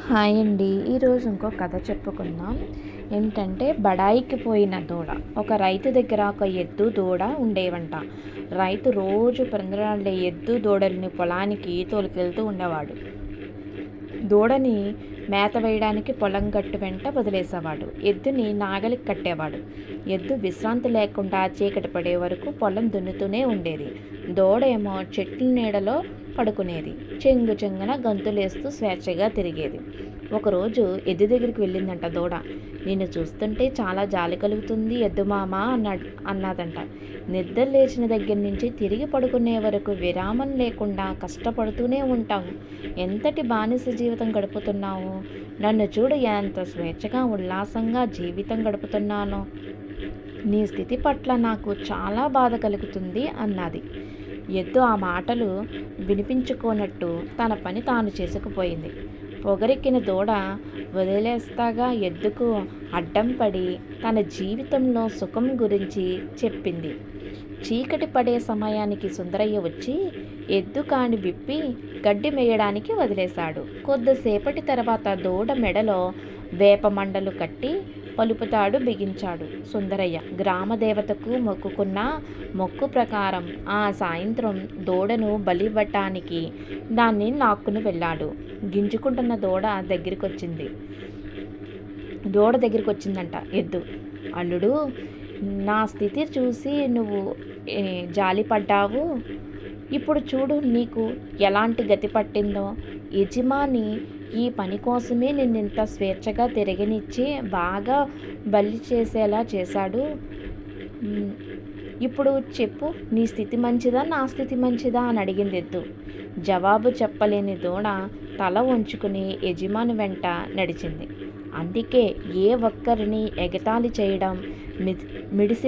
Hi అండి. ఈరోజు ఇంకో కథ చెప్పుకుందాం. ఏంటంటే బడాయికి పోయిన దూడ. ఒక రైతు దగ్గర ఒక ఎద్దు దూడ ఉండేవంట. రైతు రోజు పెందరాళ్ళే ఎద్దు దూడల్ని పొలానికి తోలుకెళ్తూ ఉండేవాడు. దూడని మేత వేయడానికి పొలం గట్టు వెంట వదిలేసేవాడు. ఎద్దుని నాగలికి కట్టేవాడు. ఎద్దు విశ్రాంతి లేకుండా చీకటి పడే వరకు పొలం దున్నుతూనే ఉండేది. దూడ ఏమో చెట్ల నీడలో పడుకునేది. చెంగు చెంగున గంతులేస్తూ స్వేచ్ఛగా తిరిగేది. ఒకరోజు ఎద్దు దగ్గరికి వెళ్ళిందంట దూడ. నిన్ను చూస్తుంటే చాలా జాలి కలుగుతుంది ఎద్దు మామ అన్నదంట. నిద్ర లేచిన దగ్గర నుంచి తిరిగి పడుకునే వరకు విరామం లేకుండా కష్టపడుతూనే ఉంటావు. ఎంతటి బానిస జీవితం గడుపుతున్నావు. నన్ను చూడు, ఎంత స్వేచ్ఛగా ఉల్లాసంగా జీవితం గడుపుతున్నానో. నీ స్థితి పట్ల నాకు చాలా బాధ కలుగుతుంది అన్నది. ఎద్దు ఆ మాటలు వినిపించుకోనట్టు తన పని తాను చేసుకుపోయింది. పొగరెక్కిన దూడ వదిలేస్తాగా ఎద్దుకు అడ్డం పడి తన జీవితంలో సుఖం గురించి చెప్పింది. చీకటి పడే సమయానికి సుందరయ్య వచ్చి ఎద్దు కాని విప్పి గడ్డి మేయడానికి వదిలేశాడు. కొద్దిసేపటి తర్వాత దూడ మెడలో వేప మండలు కట్టి పలుపుతాడు బిగించాడు. సుందరయ్య గ్రామదేవతకు మొక్కుకున్న మొక్కు ప్రకారం ఆ సాయంత్రం దూడను బలివ్వటానికి దాన్ని లాక్కుని వెళ్ళాడు. గింజుకుంటున్న దూడ దగ్గరికి వచ్చిందంట ఎద్దు. అల్లుడు, నా స్థితి చూసి నువ్వు జాలిపడ్డావు. ఇప్పుడు చూడు నీకు ఎలాంటి గతి పట్టిందో. యజమాని ఈ పని కోసమే నిన్నింత స్వేచ్ఛగా తిరగనిచ్చి బాగా బలి చేసేలా చేశాడు. ఇప్పుడు చెప్పు, నీ స్థితి మంచిదా నా స్థితి మంచిదా అని అడిగింది ఎద్దు. జవాబు చెప్పలేని దూడ తల వంచుకుని యజమాని వెంట నడిచింది. అందుకే ఏ ఒక్కరిని ఎగతాళి చేయడం, మిడిసి